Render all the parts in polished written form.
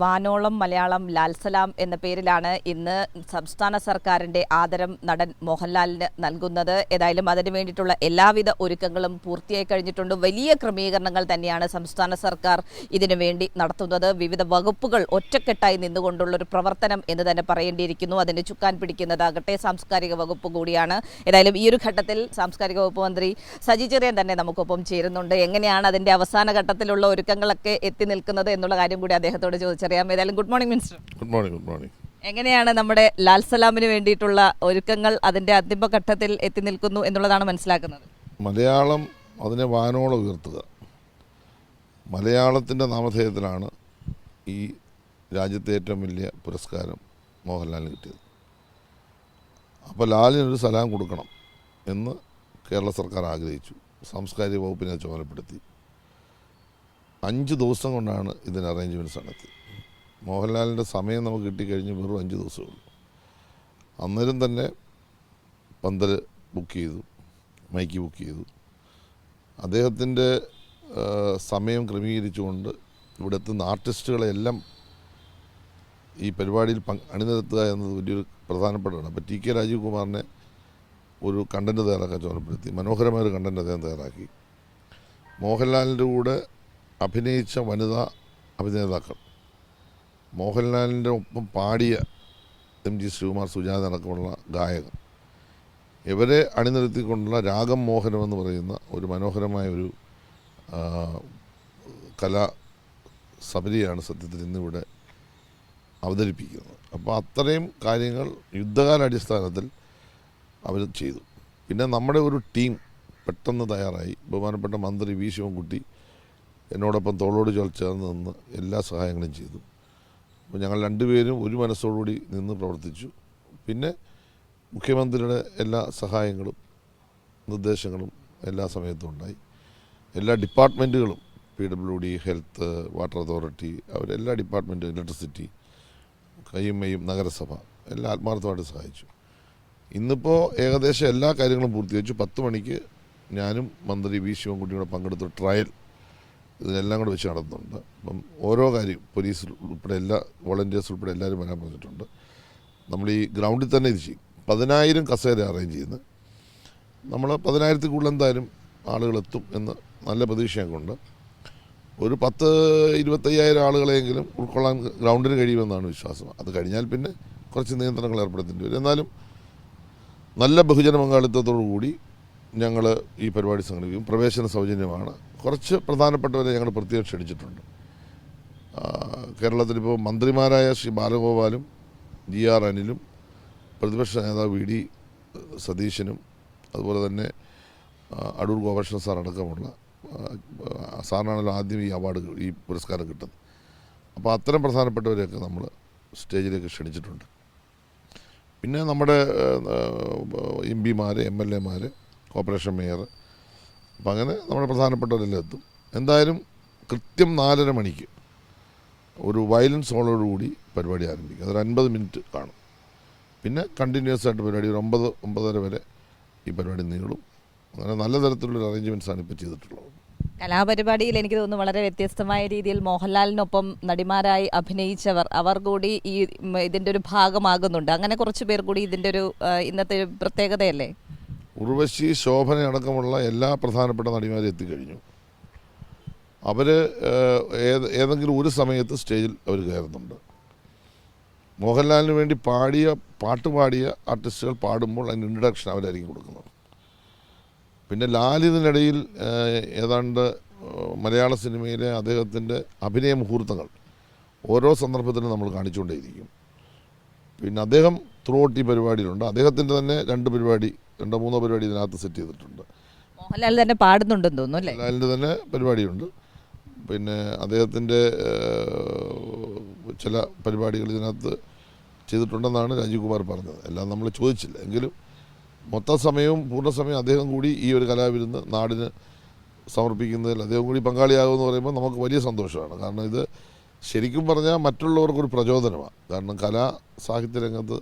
വാനോളം മലയാളം ലാൽസലാം എന്ന പേരിലാണ് ഇന്ന് സംസ്ഥാന സർക്കാരിന്റെ ആദരം നടൻ മോഹൻലാലിന് നൽകുന്നത്. ഏതായാലും അതിനു വേണ്ടിയിട്ടുള്ള എല്ലാവിധ ഒരുക്കങ്ങളും പൂർത്തിയായി കഴിഞ്ഞിട്ടുണ്ട്. വലിയ ക്രമീകരണങ്ങൾ തന്നെയാണ് സംസ്ഥാന സർക്കാർ ഇതിനു വേണ്ടി നടത്തുന്നത്. വിവിധ വകുപ്പുകൾ ഒറ്റക്കെട്ടായി നിന്നുകൊണ്ടുള്ളൊരു പ്രവർത്തനം എന്ന് തന്നെ പറയേണ്ടിയിരിക്കുന്നു. അതിന് ചുക്കാൻ പിടിക്കുന്നതാകട്ടെ സാംസ്കാരിക വകുപ്പ് കൂടിയാണ്. ഏതായാലും ഈ ഒരു ഘട്ടത്തിൽ സാംസ്കാരിക വകുപ്പ് മന്ത്രി സജി ചെറിയാൻ തന്നെ നമുക്കൊപ്പം ചേരുന്നുണ്ട്. എങ്ങനെയാണ് അതിന്റെ അവസാന ഘട്ടത്തിലുള്ള ഒരുക്കങ്ങളൊക്കെ എത്തി നിൽക്കുന്നത് എന്നുള്ള കാര്യം കൂടി അദ്ദേഹത്തോട് ചോദിച്ചറിയാം. ഏതായാലും good morning minister. Good morning. Good morning. എങ്ങനെയാണ് നമ്മുടെ ലാൽസലാമിന് വേണ്ടിയിട്ടുള്ള ഒരുക്കങ്ങൾ അതിന്റെ അന്തിമഘട്ടത്തിൽ എത്തി നിൽക്കുന്നു എന്നുള്ളതാണ് മനസ്സിലാക്കുന്നത്? മലയാളം അതിനെ വാനോളം ഉയർത്തുക. മലയാളത്തിൻ്റെ നാമധേയത്തിലാണ് ഈ രാജ്യത്തെ ഏറ്റവും വലിയ പുരസ്കാരം മോഹൻലാലിന് കിട്ടിയത്. അപ്പോൾ ലാലിനൊരു സലാം കൊടുക്കണം എന്ന് കേരള സർക്കാർ ആഗ്രഹിച്ചു. സാംസ്കാരിക വകുപ്പിനെ ചുമതലപ്പെടുത്തി 5 ദിവസം കൊണ്ടാണ് ഇതിന് അറേഞ്ച്മെൻറ്റ്സ് നടത്തി. മോഹൻലാലിൻ്റെ സമയം നമുക്ക് കിട്ടിക്കഴിഞ്ഞ് വെറും 5 ദിവസമേ ഉള്ളൂ. അന്നേരം തന്നെ പന്തൽ ബുക്ക് ചെയ്തു, മൈക്ക് ബുക്ക് ചെയ്തു. അദ്ദേഹത്തിൻ്റെ സമയം ക്രമീകരിച്ചുകൊണ്ട് ഇവിടെ എത്തുന്ന ആർട്ടിസ്റ്റുകളെല്ലാം ഈ പരിപാടിയിൽ അണിനിരത്തുക എന്നത് വലിയൊരു പ്രധാനപ്പെട്ടതാണ്. അപ്പോൾ ടി കെ രാജീവ് കുമാറിനെ ഒരു കണ്ടൻറ്റ് തയ്യാറാക്കാൻ ചുമതലപ്പെടുത്തി. മനോഹരമായൊരു കണ്ടൻറ്റ് അദ്ദേഹം തയ്യാറാക്കി. മോഹൻലാലിൻ്റെ കൂടെ അഭിനയിച്ച വനിതാ അഭിനേതാക്കൾ, മോഹൻലാലിൻ്റെ ഒപ്പം പാടിയ MG ശ്രീകുമാർ, സുജാത അടക്കമുള്ള ഗായകർ, ഇവരെ അണിനിരത്തിക്കൊണ്ടുള്ള രാഗം മോഹനം എന്ന് പറയുന്ന ഒരു മനോഹരമായ ഒരു കലാ സബരിയാണ് സത്യത്തിൽ ഇന്നിവിടെ അവതരിപ്പിക്കുന്നത്. അപ്പോൾ അത്രയും കാര്യങ്ങൾ യുദ്ധകാലാടിസ്ഥാനത്തിൽ അവർ ചെയ്തു. പിന്നെ നമ്മുടെ ഒരു ടീം പെട്ടെന്ന് തയ്യാറായി. ബഹുമാനപ്പെട്ട മന്ത്രി വി ശിവൻകുട്ടി എന്നോടൊപ്പം തോളോട് ചേർന്ന് നിന്ന് എല്ലാ സഹായങ്ങളും ചെയ്തു. അപ്പോൾ ഞങ്ങൾ രണ്ടുപേരും ഒരു മനസ്സോടുകൂടി നിന്ന് പ്രവർത്തിച്ചു. പിന്നെ മുഖ്യമന്ത്രിയുടെ എല്ലാ സഹായങ്ങളും നിർദ്ദേശങ്ങളും എല്ലാ സമയത്തും ഉണ്ടായി. എല്ലാ ഡിപ്പാർട്ട്മെൻറ്റുകളും PWD, ഹെൽത്ത്, വാട്ടർ അതോറിറ്റി, അവരെല്ലാ ഡിപ്പാർട്ട്മെൻറ്റും, ഇലക്ട്രിസിറ്റി, കയ്യുമ്മയും നഗരസഭ എല്ലാം ആത്മാർത്ഥമായിട്ട് സഹായിച്ചു. ഇന്നിപ്പോൾ ഏകദേശം എല്ലാ കാര്യങ്ങളും പൂർത്തീകരിച്ചു. 10 മണിക്ക് ഞാനും മന്ത്രി വി ശിവൻകുട്ടിയോടെ പങ്കെടുത്ത ട്രയൽ ഇതിനെല്ലാം കൂടെ വെച്ച് നടത്തുന്നുണ്ട്. അപ്പം ഓരോ കാര്യം പോലീസ് ഉൾപ്പെടെ എല്ലാ വോളണ്ടിയേഴ്സ് ഉൾപ്പെടെ എല്ലാവരും വരാൻ പറഞ്ഞിട്ടുണ്ട്. നമ്മൾ ഈ ഗ്രൗണ്ടിൽ തന്നെ ഇത് ചെയ്യും. 10,000 കസേര അറേഞ്ച് ചെയ്യുന്നത്. നമ്മൾ 10,000 കൂടുതൽ എന്തായാലും ആളുകളെത്തും എന്ന് നല്ല പ്രതീക്ഷ കൊണ്ട് ഒരു 10-25,000 ആളുകളെങ്കിലും ഉൾക്കൊള്ളാൻ ഗ്രൗണ്ടിന് കഴിയുമെന്നാണ് വിശ്വാസം. അത് കഴിഞ്ഞാൽ പിന്നെ കുറച്ച് നിയന്ത്രണങ്ങൾ ഏർപ്പെടുത്തേണ്ടി വരും. എന്നാലും നല്ല ബഹുജന പങ്കാളിത്തത്തോടു കൂടി ഞങ്ങൾ ഈ പരിപാടി സംഘടിപ്പിക്കും. പ്രവേശന സൗജന്യമാണ്. കുറച്ച് പ്രധാനപ്പെട്ടവരെ ഞങ്ങൾ പ്രത്യേകം ക്ഷണിച്ചിട്ടുണ്ട്. കേരളത്തിലിപ്പോൾ മന്ത്രിമാരായ ശ്രീ ബാലഗോപാലും GR അനിലും പ്രതിപക്ഷ നേതാവ് VD സതീശനും അതുപോലെ തന്നെ അടൂർ ഗോപാലകൃഷ്ണൻ സാർ അടക്കമുള്ള സാറിനാണല്ലോ ആദ്യം ഈ അവാർഡ്, ഈ പുരസ്കാരം കിട്ടുന്നത്. അപ്പോൾ അത്തരം പ്രധാനപ്പെട്ടവരെയൊക്കെ നമ്മൾ സ്റ്റേജിലേക്ക് ക്ഷണിച്ചിട്ടുണ്ട്. പിന്നെ നമ്മുടെ MP Mar, MLA Mar, corporation mayor, അപ്പം അങ്ങനെ നമ്മുടെ പ്രധാനപ്പെട്ടവരെല്ലാം എത്തും. എന്തായാലും കൃത്യം 4:30 മണിക്ക് ഒരു വയലൻസ് ഹോളോടുകൂടി പരിപാടി ആരംഭിക്കും. അതൊരു 50 മിനിറ്റ് കാണും. പിന്നെ കണ്ടിന്യൂസ് ആയിട്ട് പരിപാടി ഒരു 9-9:30 വരെ ഈ പരിപാടി നീളും. അങ്ങനെ നല്ല തരത്തിലുള്ള അറേഞ്ച്മെൻറ്റ്സാണ് ഇപ്പോൾ ചെയ്തിട്ടുള്ളത്. കലാപരിപാടിയിൽ എനിക്ക് തോന്നുന്നു വളരെ വ്യത്യസ്തമായ രീതിയിൽ മോഹൻലാലിനൊപ്പം നടിമാരായി അഭിനയിച്ചവർ അവർ കൂടി ഈ ഇതിൻ്റെ ഒരു ഭാഗമാകുന്നുണ്ട്. അങ്ങനെ കുറച്ച് പേർ കൂടി ഇതിൻ്റെ ഒരു ഇന്നത്തെ ഒരു പ്രത്യേകതയല്ലേ? ഉർവശി, ശോഭന അടക്കമുള്ള എല്ലാ പ്രധാനപ്പെട്ട നടിമാരും എത്തിക്കഴിഞ്ഞു. അവർ ഏതെങ്കിലും ഒരു സമയത്ത് സ്റ്റേജിൽ അവർ കയറുന്നുണ്ട്. മോഹൻലാലിന് വേണ്ടി പാട്ട് പാടിയ ആർട്ടിസ്റ്റുകൾ പാടുമ്പോൾ അതിന് ഇൻട്രഡക്ഷൻ അവരായിരിക്കും കൊടുക്കുന്നത്. പിന്നെ ലാലിതിനിടയിൽ ഏതാണ്ട് മലയാള സിനിമയിലെ അദ്ദേഹത്തിൻ്റെ അഭിനയ മുഹൂർത്തങ്ങൾ ഓരോ സന്ദർഭത്തിലും നമ്മൾ കാണിച്ചുകൊണ്ടേയിരിക്കും. പിന്നെ അദ്ദേഹം ത്രൂ ഔട്ട് ഈ പരിപാടിയിലുണ്ട്. അദ്ദേഹത്തിൻ്റെ തന്നെ 2-3 പരിപാടി ഇതിനകത്ത് സെറ്റ് ചെയ്തിട്ടുണ്ട്. മോഹൻലാൽ തന്നെ പാടുന്നുണ്ടെന്ന് തോന്നുന്നു അല്ലേ? മോഹൻലാലിൻ്റെ തന്നെ പരിപാടിയുണ്ട്. പിന്നെ അദ്ദേഹത്തിൻ്റെ ചില പരിപാടികൾ ഇതിനകത്ത് ചെയ്തിട്ടുണ്ടെന്നാണ് രാജീവ് കുമാർ പറഞ്ഞത്. എല്ലാം നമ്മൾ ചോദിച്ചില്ല. എങ്കിലും മൊത്തം സമയവും പൂർണ്ണ അദ്ദേഹം കൂടി ഈ ഒരു കലാവിരുന്ന് നാടിന് സമർപ്പിക്കുന്നതിൽ അദ്ദേഹം കൂടി പങ്കാളിയാകുമെന്ന് പറയുമ്പോൾ നമുക്ക് വലിയ സന്തോഷമാണ്. കാരണം ഇത് ശരിക്കും പറഞ്ഞാൽ മറ്റുള്ളവർക്കൊരു പ്രചോദനമാണ്. കാരണം കലാ സാഹിത്യ രംഗത്ത്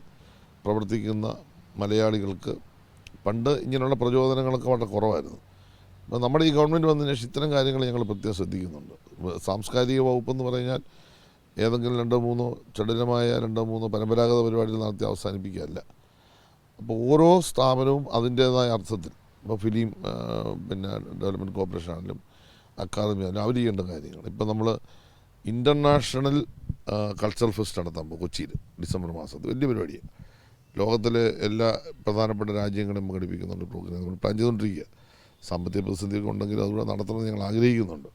പ്രവർത്തിക്കുന്ന മലയാളികൾക്ക് പണ്ട് ഇങ്ങനെയുള്ള പ്രചോദനങ്ങളൊക്കെ വളരെ കുറവായിരുന്നു. അപ്പോൾ നമ്മുടെ ഈ ഗവൺമെൻറ് വന്നതിന് ശേഷം ഇത്തരം കാര്യങ്ങൾ ഞങ്ങൾ പ്രത്യേകം ശ്രദ്ധിക്കുന്നുണ്ട്. സാംസ്കാരിക വകുപ്പെന്ന് പറഞ്ഞാൽ ഏതെങ്കിലും രണ്ടോ മൂന്നോ ചടുലമായ രണ്ടോ മൂന്നോ പരമ്പരാഗത പരിപാടികൾ നടത്തി അവസാനിപ്പിക്കുകയല്ല. അപ്പോൾ ഓരോ സ്ഥാപനവും അതിൻ്റേതായ അർത്ഥത്തിൽ, ഇപ്പോൾ ഫിലിം പിന്നെ ഡെവലപ്മെൻറ്റ് കോർപ്പറേഷൻ ആണെങ്കിലും അക്കാദമി ആണെങ്കിലും അവർ ചെയ്യേണ്ട കാര്യങ്ങൾ. ഇപ്പോൾ നമ്മൾ ഇൻ്റർനാഷണൽ കൾച്ചറൽ ഫെസ്റ്റ് നടത്താൻ പോകും കൊച്ചിയിൽ ഡിസംബർ മാസത്തിൽ. വലിയ പരിപാടിയാണ്. ലോകത്തിലെ എല്ലാ പ്രധാനപ്പെട്ട രാജ്യങ്ങളും പങ്കെടുപ്പിക്കുന്നുണ്ട്. പ്രോഗ്രാം നമ്മൾ പ്ലാൻ ചെയ്തുകൊണ്ടിരിക്കുക. സാമ്പത്തിക പ്രതിസന്ധിയൊക്കെ ഉണ്ടെങ്കിൽ അതുകൂടെ നടത്തണമെന്ന് ഞങ്ങൾ ആഗ്രഹിക്കുന്നുണ്ട്.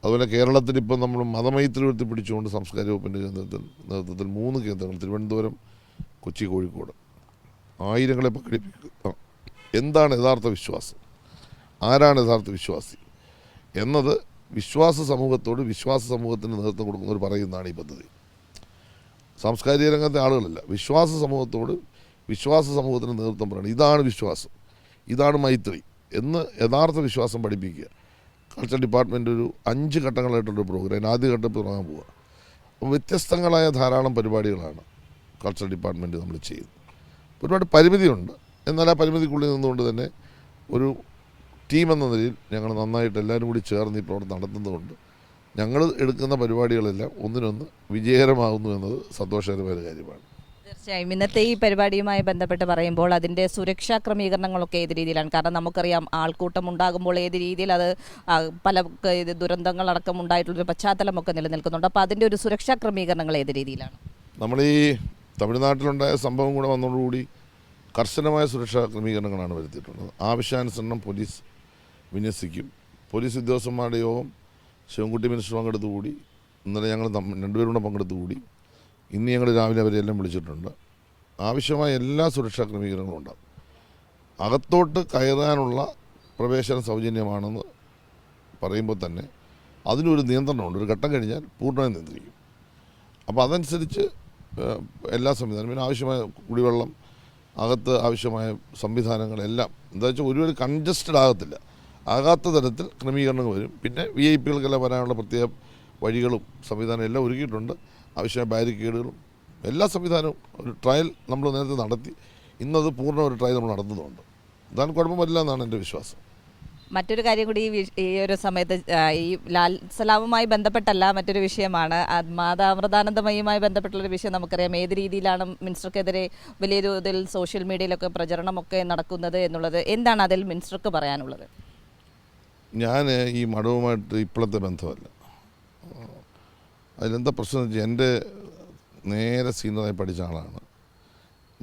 അതുപോലെ കേരളത്തിൽ ഇപ്പം നമ്മൾ മതമൈത്രി ഉയർത്തിപ്പിടിച്ചുകൊണ്ട് സാംസ്കാരിക വകുപ്പിൻ്റെ നേതൃത്വത്തിൽ 3 കേന്ദ്രങ്ങൾ, തിരുവനന്തപുരം, കൊച്ചി, കോഴിക്കോട്, ആയിരങ്ങളെ പങ്കെടുപ്പിക്കുക. എന്താണ് യഥാർത്ഥ വിശ്വാസം, ആരാണ് യഥാർത്ഥ വിശ്വാസി എന്നത് വിശ്വാസ സമൂഹത്തോട് വിശ്വാസ സമൂഹത്തിന് നേതൃത്വം കൊടുക്കുന്നവർ പറയുന്നതാണ് ഈ പദ്ധതി. സാംസ്കാരിക രംഗത്തെ ആളുകളല്ല, വിശ്വാസ സമൂഹത്തോട് വിശ്വാസ സമൂഹത്തിന് നേതൃത്വം പറയണം. ഇതാണ് വിശ്വാസം, ഇതാണ് മൈത്രി എന്ന് യഥാർത്ഥ വിശ്വാസം പഠിപ്പിക്കുക. കൾച്ചർ ഡിപ്പാർട്ട്മെൻറ്റ് ഒരു 5 ഘട്ടങ്ങളായിട്ടുള്ളൊരു പ്രോഗ്രാം ആദ്യ ഘട്ടത്തിൽ തുടങ്ങാൻ പോവുക. അപ്പോൾ വ്യത്യസ്തങ്ങളായ ധാരാളം പരിപാടികളാണ് കൾച്ചർ ഡിപ്പാർട്ട്മെൻറ്റ് നമ്മൾ ചെയ്യുന്നത്. ഒരുപാട് പരിമിതിയുണ്ട്. എന്നാൽ ആ പരിമിതിക്കുള്ളിൽ നിന്നുകൊണ്ട് തന്നെ ഒരു ടീം എന്ന നിലയിൽ ഞങ്ങൾ നന്നായിട്ട് എല്ലാവരും കൂടി ചേർന്ന് ഈ പ്രവർത്തനം നടത്തുന്നതുകൊണ്ട് ഞങ്ങൾ എടുക്കുന്ന പരിപാടികളെല്ലാം ഒന്നിനൊന്ന് വിജയകരമാകുന്നു എന്നത് സന്തോഷകരമായ ഒരു കാര്യമാണ്. തീർച്ചയായും ഇന്നത്തെ ഈ പരിപാടിയുമായി ബന്ധപ്പെട്ട് പറയുമ്പോൾ അതിൻ്റെ സുരക്ഷാ ക്രമീകരണങ്ങളൊക്കെ ഏത് രീതിയിലാണ്? കാരണം നമുക്കറിയാം ആൾക്കൂട്ടം ഉണ്ടാകുമ്പോൾ ഏത് രീതിയിൽ അത് പല ദുരന്തങ്ങളടക്കം ഉണ്ടായിട്ടുള്ളൊരു പശ്ചാത്തലമൊക്കെ നിലനിൽക്കുന്നുണ്ട്. അപ്പോൾ അതിൻ്റെ ഒരു സുരക്ഷാ ക്രമീകരണങ്ങൾ ഏത് രീതിയിലാണ്? നമ്മൾ ഈ തമിഴ്നാട്ടിലുണ്ടായ സംഭവം കൂടെ വന്നതോടുകൂടി കർശനമായ സുരക്ഷാ ക്രമീകരണങ്ങളാണ് വരുത്തിയിട്ടുള്ളത്. ആവശ്യാനുസരണം പോലീസ് വിന്യസിക്കും. പോലീസ് ഉദ്യോഗസ്ഥന്മാരുടെ യോഗം ശിവൻകുട്ടി മിനിസ്റ്റർ പങ്കെടുത്തുകൂടി. ഇന്നലെ ഞങ്ങൾ രണ്ടുപേരും കൂടെ പങ്കെടുത്തുകൂടി. ഇന്ന് ഞങ്ങൾ രാവിലെ അവരെല്ലാം വിളിച്ചിട്ടുണ്ട്. ആവശ്യമായ എല്ലാ സുരക്ഷാ ക്രമീകരണങ്ങളും ഉണ്ടാകും. അകത്തോട്ട് കയറാനുള്ള പ്രവേശനം സൗജന്യമാണെന്ന് പറയുമ്പോൾ തന്നെ അതിനൊരു നിയന്ത്രണമുണ്ട്. ഒരു ഘട്ടം കഴിഞ്ഞാൽ പൂർണ്ണമായി നിയന്ത്രിക്കും. അപ്പോൾ അതനുസരിച്ച് എല്ലാ സംവിധാനവും, പിന്നെ ആവശ്യമായ കുടിവെള്ളം, അകത്ത് ആവശ്യമായ സംവിധാനങ്ങളെല്ലാം എന്താ വെച്ചാൽ ഒരു കൺജസ്റ്റഡ് ആകത്തില്ല, ആകാത്ത തരത്തിൽ ക്രമീകരണങ്ങൾ വരും. പിന്നെ VIP കൾക്കെല്ലാം വരാനുള്ള പ്രത്യേക വഴികളും സംവിധാനം എല്ലാം ഒരുക്കിയിട്ടുണ്ട്. ആവശ്യമായ ബാരിക്കേഡുകളും എല്ലാ സംവിധാനവും ഒരു ട്രയൽ നമ്മൾ നേരത്തെ നടത്തി. ഇന്നത് പൂർണ്ണ ഒരു ട്രയൽ നമ്മൾ നടത്തുന്നുണ്ട്. അതാണ് കുഴപ്പമില്ല എന്നാണ് എൻ്റെ വിശ്വാസം. മറ്റൊരു കാര്യം കൂടി ഈ ഒരു സമയത്ത് ഈ ലാൽ സലാമുമായി ബന്ധപ്പെട്ടല്ല, മറ്റൊരു വിഷയമാണ്. മാതാമൃതാനന്ദമയുമായി ബന്ധപ്പെട്ടുള്ളൊരു വിഷയം നമുക്കറിയാം. ഏത് രീതിയിലാണ് മിനിസ്റ്റർക്കെതിരെ വലിയ തോതിൽ സോഷ്യൽ മീഡിയയിലൊക്കെ പ്രചരണമൊക്കെ നടക്കുന്നത് എന്നുള്ളത്, എന്താണ് അതിൽ മിനിസ്റ്റർക്ക് പറയാനുള്ളത്? ഞാൻ ഈ മഠവുമായിട്ട് ഇപ്പോഴത്തെ ബന്ധമല്ല. അതിലെന്താ പ്രശ്നം എന്ന് വെച്ചാൽ എൻ്റെ നേരെ സീനിയറായി പഠിച്ച ആളാണ്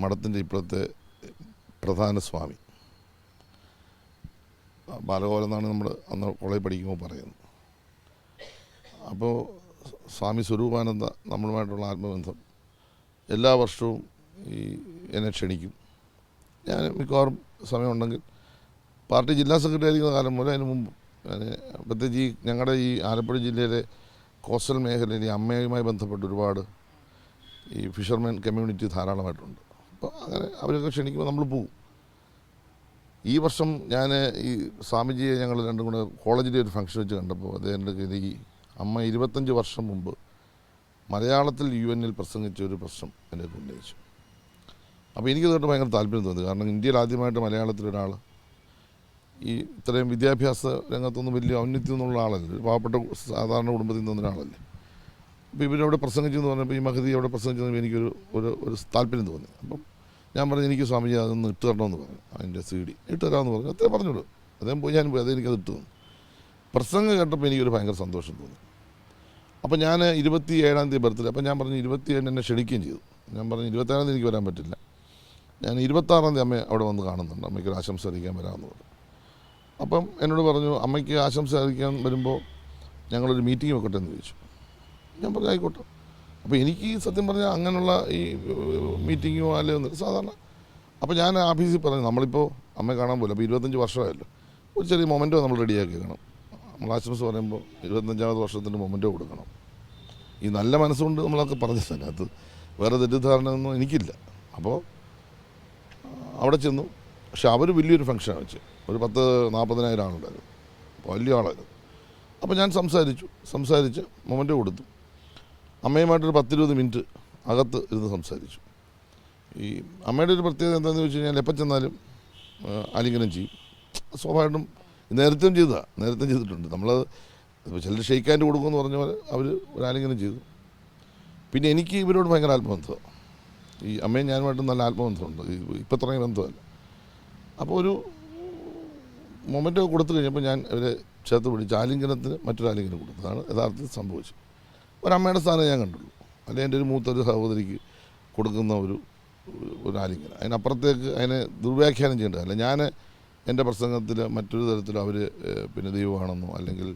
മഠത്തിൻ്റെ ഇപ്പോഴത്തെ പ്രധാന സ്വാമി. ബാലഗോപാലൻ എന്നാണ് നമ്മൾ അന്ന് കോളേജ് പഠിക്കുമ്പോൾ പറയുന്നത്. അപ്പോൾ സ്വാമി സ്വരൂപാനന്ദ നമ്മളുമായിട്ടുള്ള ആത്മബന്ധം എല്ലാ വർഷവും എന്നെ ക്ഷണിക്കും. ഞാൻ മിക്കവാറും സമയമുണ്ടെങ്കിൽ പാർട്ടി ജില്ലാ സെക്രട്ടറി ആയിരിക്കുന്ന കാലം മുതൽ അതിന് മുമ്പ് ഞാൻ പ്രത്യേകിച്ച് ഞങ്ങളുടെ ഈ ആലപ്പുഴ ജില്ലയിലെ കോസ്റ്റൽ മേഖലയിൽ ഈ അമ്മയുമായി ബന്ധപ്പെട്ട് ഒരുപാട് ഈ ഫിഷർമാൻ കമ്മ്യൂണിറ്റി ധാരാളമായിട്ടുണ്ട്. അപ്പോൾ അങ്ങനെ അവരൊക്കെ ക്ഷണിക്കുമ്പോൾ നമ്മൾ പോകും. ഈ വർഷം ഞാൻ ഈ സ്വാമിജിയെ ഞങ്ങൾ രണ്ടും കൂടെ കോളേജിലെ ഒരു ഫംഗ്ഷൻ വെച്ച് കണ്ടപ്പോൾ അദ്ദേഹത്തിൻ്റെ ഈ അമ്മ 25 വർഷം മുമ്പ് മലയാളത്തിൽ UN പ്രസംഗിച്ച ഒരു പ്രശ്നം എന്നെ ഉന്നയിച്ചു. അപ്പോൾ എനിക്ക് തൊട്ട് ഭയങ്കര താല്പര്യം തോന്നി. കാരണം ഇന്ത്യയിൽ ആദ്യമായിട്ട് മലയാളത്തിലൊരാൾ ഈ ഇത്രയും വിദ്യാഭ്യാസ രംഗത്തൊന്നും വലിയ ഔന്നത്യമൊന്നുള്ള ആളല്ലേ, ഒരു പാവപ്പെട്ട സാധാരണ കുടുംബത്തിൽ നിന്ന ഒരാളല്ലേ. അപ്പോൾ ഇവരവിടെ പ്രസംഗിച്ചു എന്ന് പറഞ്ഞപ്പോൾ ഈ മഹതി അവിടെ പ്രസംഗിച്ചപ്പോൾ എനിക്കൊരു ഒരു താല്പര്യം തോന്നി. അപ്പം ഞാൻ പറഞ്ഞു എനിക്ക് സ്വാമിജി അതൊന്ന് ഇട്ട് തരണമെന്ന് പറഞ്ഞു. അതിൻ്റെ CD ഇട്ട് തരാമെന്ന് പറഞ്ഞു. അത്രേ പറഞ്ഞോളൂ. അദ്ദേഹം പോയി, ഞാൻ പോയി, അത് എനിക്കത് ഇട്ട് തന്നു. പ്രസംഗം കേട്ടപ്പോൾ എനിക്കൊരു ഭയങ്കര സന്തോഷം തോന്നി. അപ്പോൾ ഞാൻ 27-ാം തീയതി ബർത്ത്ഡേ, അപ്പോൾ ഞാൻ പറഞ്ഞു 27 എന്നെ ക്ഷണിക്കുകയും ചെയ്തു. ഞാൻ പറഞ്ഞു 26-ാം തീയതി എനിക്ക് വരാൻ പറ്റില്ല, ഞാൻ 26-ാം തീയതി അമ്മയെ അവിടെ വന്ന് കാണുന്നുണ്ട്, അമ്മയ്ക്കൊരു ആശംസ അറിയിക്കാൻ വരാമെന്ന് പറഞ്ഞു. അപ്പം എന്നോട് പറഞ്ഞു അമ്മയ്ക്ക് ആശംസ അറിയിക്കാൻ വരുമ്പോൾ ഞങ്ങളൊരു മീറ്റിംഗ് വെക്കട്ടെ എന്ന് ചോദിച്ചു. ഞാൻ പറഞ്ഞു ആയിക്കോട്ടെ. അപ്പോൾ എനിക്ക് സത്യം പറഞ്ഞാൽ അങ്ങനെയുള്ള ഈ മീറ്റിങ്ങോ അല്ലെങ്കിൽ ഒന്നും സാധാരണ. അപ്പോൾ ഞാൻ ഓഫീസിൽ പറഞ്ഞു നമ്മളിപ്പോൾ അമ്മയെ കാണാൻ പോലും, അപ്പോൾ 25 വർഷമായല്ലോ, ഒരു ചെറിയ മൊമെൻറ്റോ നമ്മൾ റെഡിയാക്കി വെക്കണം. നമ്മൾ ആശംസ പറയുമ്പോൾ 25ാമത് വർഷത്തിൻ്റെ മൊമെൻറ്റോ കൊടുക്കണം. ഈ നല്ല മനസ്സുകൊണ്ട് നമ്മളൊക്കെ പറഞ്ഞത് അതിനകത്ത് വേറെ തെറ്റിദ്ധാരണ ഒന്നും എനിക്കില്ല. അപ്പോൾ അവിടെ ചെന്നു. പക്ഷെ അവർ വലിയൊരു ഫംഗ്ഷനാണ് വെച്ച്, ഒരു 40,000 ആളുണ്ടായിരുന്നു, വലിയ ആളായിരുന്നു. അപ്പോൾ ഞാൻ സംസാരിച്ച് മൊമെൻറ്റോ കൊടുത്തു. അമ്മയുമായിട്ടൊരു 10-20 മിനിറ്റ് അകത്ത് ഇരുന്ന് സംസാരിച്ചു. ഈ അമ്മയുടെ ഒരു പ്രത്യേകത എന്താണെന്ന് വെച്ച് കഴിഞ്ഞാൽ എപ്പോൾ ചെന്നാലും ആലിംഗനം ചെയ്യും. സ്വാഭാവികമായിട്ടും നേരത്തെയും ചെയ്തിട്ടുണ്ട്. നമ്മൾ ചിലർ ഷെയ്ക്ക് ഹാൻഡ് കൊടുക്കുമെന്ന് പറഞ്ഞ പോലെ അവർ ഒരു ആലിംഗനം ചെയ്തു. പിന്നെ എനിക്ക് ഇവരോട് ഭയങ്കര ആത്മബന്ധമാണ്. ഈ അമ്മയും ഞാനുമായിട്ട് നല്ല ആത്മബന്ധമുണ്ട്. ഇപ്പം തുടങ്ങിയ ബന്ധമല്ല. അപ്പോൾ ഒരു മൊമെൻ്റ് കൊടുത്തു കഴിഞ്ഞപ്പോൾ ഞാൻ ഇവരെ ചേർത്ത് പിടിച്ച് ആലിംഗനത്തിന് മറ്റൊരു ആലിംഗനം കൊടുത്തതാണ് യഥാർത്ഥത്തിൽ സംഭവിച്ചത്. ഒരമ്മയുടെ സ്ഥാനം ഞാൻ കണ്ടുള്ളൂ. അല്ലെങ്കിൽ എൻ്റെ ഒരു മൂത്തൊരു സഹോദരിക്ക് കൊടുക്കുന്ന ഒരു ആലിംഗനം. അതിനപ്പുറത്തേക്ക് അതിനെ ദുർവ്യാഖ്യാനം ചെയ്യേണ്ടതല്ല. ഞാൻ എൻ്റെ പ്രസംഗത്തിൽ മറ്റൊരു തരത്തിൽ അവർ പിന്നെ ദൈവമാണെന്നോ അല്ലെങ്കിൽ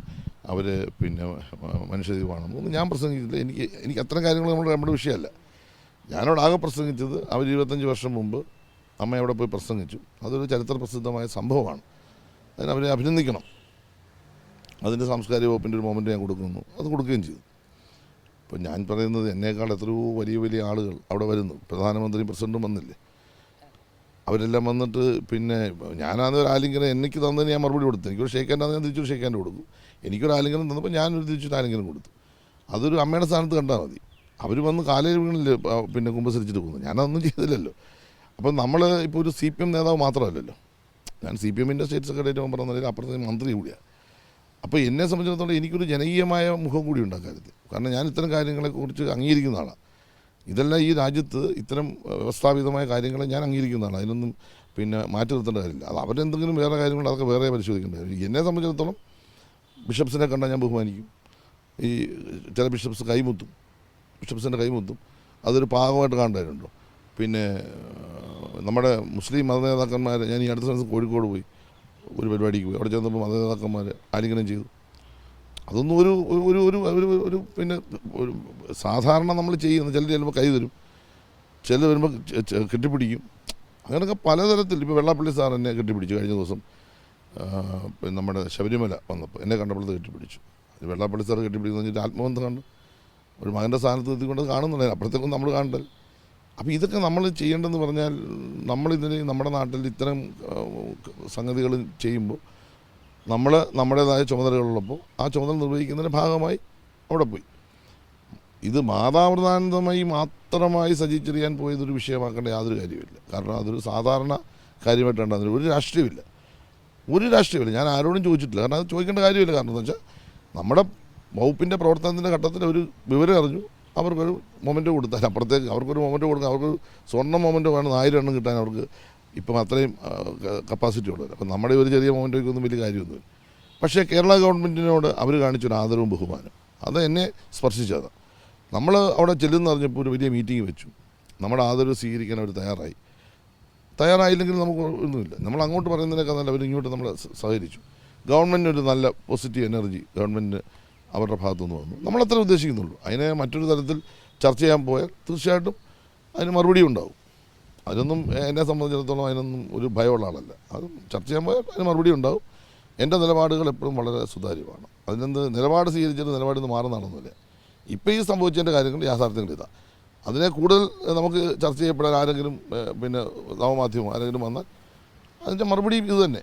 അവർ പിന്നെ മനുഷ്യ ദൈവമാണെന്നോ ഒന്നും ഞാൻ പ്രസംഗിച്ചില്ല. എനിക്ക് അത്തരം കാര്യങ്ങൾ നമ്മുടെ വിഷയമല്ല. ഞാനവിടെ ആകെ പ്രസംഗിച്ചത് അവർ 25 വർഷം മുമ്പ് അമ്മ അവിടെ പോയി പ്രസംഗിച്ചു. അതൊരു ചരിത്ര പ്രസിദ്ധമായ സംഭവമാണ്. അതിനവരെ അഭിനന്ദിക്കണം. അതിൻ്റെ സാംസ്കാരിക വകുപ്പിൻ്റെ ഒരു മൊമെൻ്റ് ഞാൻ കൊടുക്കുന്നു. അത് കൊടുക്കുകയും ചെയ്തു. ഇപ്പോൾ ഞാൻ പറയുന്നത് എന്നേക്കാൾ എത്രയോ വലിയ വലിയ ആളുകൾ അവിടെ വരുന്നു. പ്രധാനമന്ത്രിയും പ്രസിഡൻറ്റും വന്നില്ലേ? അവരെല്ലാം വന്നിട്ട് പിന്നെ ഞാനത് ആലിംഗനം എനിക്ക് തന്നതിന് ഞാൻ മറുപടി കൊടുത്തു. എനിക്കൊരു ഷേക്കാൻ്റെ ഞാൻ തിരിച്ചൊരു ഷേക്കാൻ്റെ കൊടുക്കും. എനിക്കൊരു ആലിംഗനം തന്നപ്പോൾ ഞാനൊരു തിരിച്ചൊരു ആലിംഗനം കൊടുത്തു. അതൊരു അമ്മയുടെ സ്ഥാനത്ത് കണ്ടാൽ മതി. അവർ വന്ന് കാലയിൽ വീണിൽ പിന്നെ കുമ്പസരിച്ചിട്ട് പോകുന്നു. ഞാനതൊന്നും ചെയ്തില്ലല്ലോ. അപ്പം നമ്മൾ ഇപ്പോൾ ഒരു CPM നേതാവ് മാത്രമല്ലല്ലോ. ഞാൻ CPMൻ്റെ സ്റ്റേറ്റ് സെക്രട്ടറി മെമ്പർ എന്ന നിലയിൽ അപ്പുറത്തെ മന്ത്രി കൂടിയാണ്. അപ്പോൾ എന്നെ സംബന്ധിച്ചിടത്തോളം എനിക്കൊരു ജനകീയമായ മുഖം കൂടി ഉണ്ട് അക്കാര്യത്തിൽ. കാരണം ഞാൻ ഇത്തരം കാര്യങ്ങളെക്കുറിച്ച് അംഗീകരിക്കുന്ന ആളാണ്. ഇതെല്ലാം ഈ രാജ്യത്ത് ഇത്തരം വ്യവസ്ഥാപിതമായ കാര്യങ്ങളെ ഞാൻ അംഗീകരിക്കുന്ന ആളാണ്. അതിനൊന്നും പിന്നെ മാറ്റി നിർത്തേണ്ട കാര്യമില്ല. അത് അവരെന്തെങ്കിലും വേറെ കാര്യങ്ങൾ അതൊക്കെ വേറെ പരിശോധിക്കേണ്ട കാര്യം. എന്നെ സംബന്ധിച്ചിടത്തോളം ബിഷപ്സിനെ കണ്ടാൽ ഞാൻ ബഹുമാനിക്കും. ഈ ചില ബിഷപ്സ് കൈമുത്തും, ബിഷപ്സിൻ്റെ കൈമുത്തും. അതൊരു പാകമായിട്ട് കാണേണ്ടതുണ്ടോ? പിന്നെ നമ്മുടെ മുസ്ലിം മതനേതാക്കന്മാർ, ഞാൻ ഈ അടുത്ത ദിവസം കോഴിക്കോട് പോയി ഒരു പരിപാടിക്ക് പോയി. അവിടെ ചെന്നപ്പോൾ മതനേതാക്കന്മാർ ആലിംഗനം ചെയ്തു. അതൊന്നും ഒരു ഒരു ഒരു ഒരു പിന്നെ ഒരു സാധാരണ നമ്മൾ ചെയ്യുന്ന ചിലർ ചിലപ്പോൾ കൈ തരും, ചിലർ വരുമ്പോൾ കെട്ടിപ്പിടിക്കും. അങ്ങനെയൊക്കെ പലതരത്തിൽ. ഇപ്പോൾ വെള്ളാപ്പള്ളി സാർ എന്നെ കെട്ടിപ്പിടിച്ചു കഴിഞ്ഞ ദിവസം. നമ്മുടെ ശബരിമല വന്നപ്പോൾ എന്നെ കണ്ടപ്പോഴത്തെ കെട്ടിപ്പിടിച്ചു. വെള്ളാപ്പള്ളി സാർ കെട്ടിപ്പിടിക്കുന്ന വെച്ചിട്ട് ആത്മബന്ധം കണ്ട് ഒരു മകൻ്റെ സ്ഥാനത്ത് എത്തിക്കൊണ്ട് കാണുന്നുണ്ടായിരുന്നു. അപ്പോഴത്തേക്കും നമ്മൾ കാണണ്ടല്ലോ. അപ്പോൾ ഇതൊക്കെ നമ്മൾ ചെയ്യേണ്ടതെന്ന് പറഞ്ഞാൽ നമ്മളിതിന് നമ്മുടെ നാട്ടിൽ ഇത്തരം സംഗതികൾ ചെയ്യുമ്പോൾ നമ്മൾ നമ്മുടേതായ ചുമതലകളുള്ളപ്പോൾ ആ ചുമതല നിർവഹിക്കുന്നതിൻ്റെ ഭാഗമായി അവിടെ പോയി. ഇത് മാതാമൃതാനന്ദമായി മാത്രമായി സജ്ജീകരിക്കാൻ പോയതൊരു വിഷയമാക്കേണ്ട യാതൊരു കാര്യമില്ല. കാരണം അതൊരു സാധാരണ കാര്യമായിട്ടാണ്. അതിന് ഒരു രാഷ്ട്രീയമില്ല. ഞാൻ ആരോടും ചോദിച്ചിട്ടില്ല. കാരണം അത് ചോദിക്കേണ്ട കാര്യമില്ല. കാരണം എന്ന് വെച്ചാൽ നമ്മുടെ വകുപ്പിൻ്റെ പ്രവർത്തനത്തിൻ്റെ ഘട്ടത്തിൽ ഒരു വിവരം അറിഞ്ഞു, അവർക്കൊരു മൊമെൻ്റ് കൊടുത്താൽ അപ്പുറത്തേക്ക് അവർക്കൊരു മൊമെൻ്റ് കൊടുക്കാൻ, അവർക്കൊരു സ്വർണ്ണ മൊമെൻ്റ് വേണം 1000 എണ്ണം കിട്ടാൻ അവർക്ക് ഇപ്പം അത്രയും കപ്പാസിറ്റി ഉള്ളത്. അപ്പം നമ്മുടെ ഒരു ചെറിയ മൊമെൻ്റൊന്നും വലിയ കാര്യമൊന്നുമില്ല. പക്ഷേ കേരള ഗവൺമെൻറ്റിനോട് അവർ കാണിച്ചൊരു ആദരവും ബഹുമാനം അത് എന്നെ സ്പർശിച്ചതാണ്. നമ്മൾ അവിടെ ചെല്ലുന്ന അറിഞ്ഞപ്പോൾ ഒരു വലിയ മീറ്റിംഗ് വെച്ചു. നമ്മുടെ ആദരവ് സ്വീകരിക്കാൻ അവർ തയ്യാറായില്ലെങ്കിൽ നമുക്ക് ഒന്നുമില്ല. നമ്മൾ അങ്ങോട്ട് പറയുന്നതിനേക്കാൾ നല്ല അവർ ഇങ്ങോട്ട് നമ്മളെ സഹകരിച്ചു. ഗവൺമെൻറ്റിനൊരു നല്ല പോസിറ്റീവ് എനർജി ഗവൺമെൻറ്റിന് അവരുടെ ഭാഗത്തുനിന്ന് വന്നു. നമ്മളത്ര ഉദ്ദേശിക്കുന്നുള്ളൂ. അതിനെ മറ്റൊരു തരത്തിൽ ചർച്ച ചെയ്യാൻ പോയാൽ തീർച്ചയായിട്ടും അതിന് മറുപടി ഉണ്ടാവും. അതിനൊന്നും എന്നെ സംബന്ധിച്ചിടത്തോളം അതിനൊന്നും ഒരു ഭയമുള്ള ആളല്ല. അത് ചർച്ച ചെയ്യാൻ പോയാൽ അതിന് മറുപടി ഉണ്ടാവും. എൻ്റെ നിലപാടുകൾ എപ്പോഴും വളരെ സുതാര്യമാണ്. അതിനെന്ത് നിലപാട് സ്വീകരിച്ചിട്ട് നിലപാടിൽ നിന്ന് മാറുന്നതാണെന്നില്ല. ഇപ്പോൾ ഈ സംഭവിച്ചതിൻ്റെ കാര്യങ്ങൾ യാഥാർത്ഥ്യങ്ങൾ ഇതാണ്. അതിനെ കൂടുതൽ നമുക്ക് ചർച്ച ചെയ്യപ്പെടാൻ ആരെങ്കിലും പിന്നെ നവമാധ്യമം ആരെങ്കിലും വന്നാൽ അതിൻ്റെ മറുപടി ഇത് തന്നെ.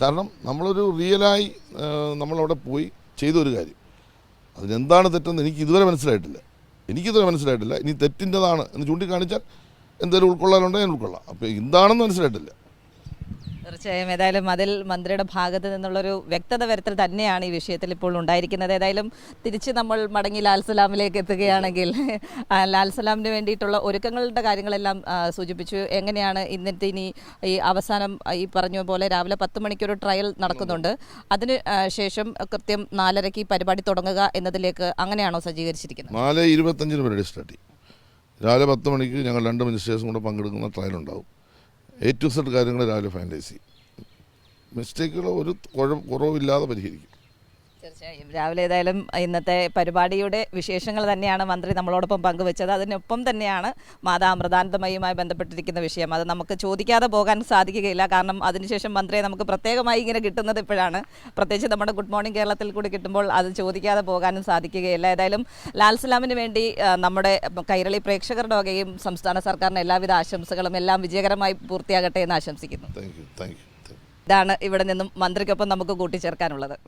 കാരണം നമ്മളൊരു റിയലായി നമ്മളവിടെ പോയി ചെയ്തൊരു കാര്യം, അതിനെന്താണ് തെറ്റെന്ന് എനിക്കിതുവരെ മനസ്സിലായിട്ടില്ല. ഇനി തെറ്റിൻ്റെതാണ് എന്ന് ചൂണ്ടിക്കാണിച്ചാൽ എന്തെങ്കിലും ഉൾക്കൊള്ളാനുണ്ടോ ഞാൻ ഉൾക്കൊള്ളാം. അപ്പോൾ എന്താണെന്ന് മനസ്സിലായിട്ടില്ല. തീർച്ചയായും ഏതായാലും അതിൽ മന്ത്രിയുടെ ഭാഗത്ത് നിന്നുള്ളൊരു വ്യക്തത വരുത്തൽ തന്നെയാണ് ഈ വിഷയത്തിൽ ഇപ്പോൾ ഉണ്ടായിരിക്കുന്നത്. ഏതായാലും തിരിച്ച് നമ്മൾ മടങ്ങി ലാൽസലാമിലേക്ക് എത്തുകയാണെങ്കിൽ ലാൽസലാമിന് വേണ്ടിയിട്ടുള്ള ഒരുക്കങ്ങളുടെ കാര്യങ്ങളെല്ലാം സൂചിപ്പിച്ചു. എങ്ങനെയാണ് ഇന്നത്തെ ഈ അവസാനം ഈ പറഞ്ഞ പോലെ രാവിലെ 10 മണിക്കൊരു ട്രയൽ നടക്കുന്നുണ്ട്, അതിന് ശേഷം കൃത്യം 4:30 പരിപാടി തുടങ്ങുക എന്നതിലേക്ക് അങ്ങനെയാണോ സജ്ജീകരിച്ചിരിക്കുന്നത്? 4:25 പരിപാടി സ്റ്റാർട്ട് ചെയ്യും. രാവിലെ 10 മണിക്ക് ഞങ്ങൾ 2 മിനിസ്റ്റേഴ്സും കൂടെ പങ്കെടുക്കുന്ന ട്രയൽ ഉണ്ടാവും. A to Z കാര്യങ്ങൾ രാവിലെ ഫൈനലൈസ് ചെയ്യും. മിസ്റ്റേക്കുകൾ ഒരു കുറവില്ലാതെ പരിഹരിക്കും. തീർച്ചയായും രാവിലെ ഏതായാലും ഇന്നത്തെ പരിപാടിയുടെ വിശേഷങ്ങൾ തന്നെയാണ് മന്ത്രി നമ്മളോടൊപ്പം പങ്കുവച്ചത്. അതിനൊപ്പം തന്നെയാണ് മാതാമൃതാനന്ദമയുമായി ബന്ധപ്പെട്ടിരിക്കുന്ന വിഷയം. അത് നമുക്ക് ചോദിക്കാതെ പോകാൻ സാധിക്കുകയില്ല. കാരണം അതിനുശേഷം മന്ത്രിയെ നമുക്ക് പ്രത്യേകമായി ഇങ്ങനെ കിട്ടുന്നത് ഇപ്പോഴാണ്. പ്രത്യേകിച്ച് നമ്മുടെ ഗുഡ് മോർണിംഗ് കേരളത്തിൽ കൂടി കിട്ടുമ്പോൾ അത് ചോദിക്കാതെ പോകാനും സാധിക്കുകയില്ല. ഏതായാലും ലാൽസലാമിന് വേണ്ടി നമ്മുടെ കൈരളി പ്രേക്ഷകരുടെ വകയും സംസ്ഥാന സർക്കാരിന് എല്ലാവിധ ആശംസകളും എല്ലാം വിജയകരമായി പൂർത്തിയാകട്ടെ എന്ന് ആശംസിക്കുന്നു. Thank you. ഇതാണ് ഇവിടെ നിന്നും മന്ത്രിക്കൊപ്പം നമുക്ക് കൂട്ടിച്ചേർക്കാനുള്ളത്.